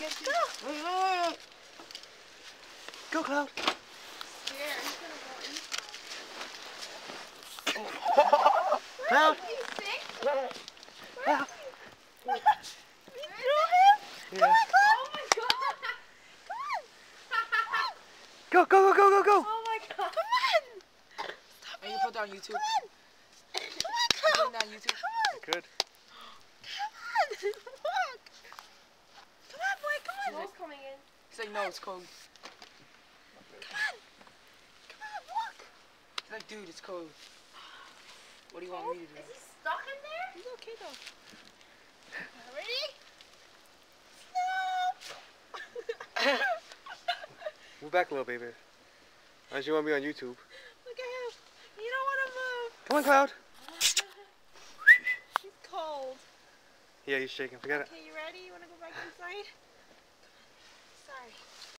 Go! Go, Cloud! Here, he's gonna go inside. Cloud! He's sick? Cloud! You threw him? Yeah. Come on, Cloud! Oh my god! Go, go, go, go, go, go! Oh my god! Come on! Stop And you put that on YouTube. Come on! Come on, Cloud! Put that on YouTube. Come on! Good. Come on! Walk! Come on, boy, come on! Snow's coming in. He's like, no, it's cold. Come on! Come on, walk! He's like, dude, it's cold. What do you want me to do? Is he stuck in there? He's okay though. Ready? No! Move back a little, baby. Unless you want to be on YouTube. Look at him. You don't want to move. Come on, Cloud. He's cold. Yeah, he's shaking. Forget it. Okay,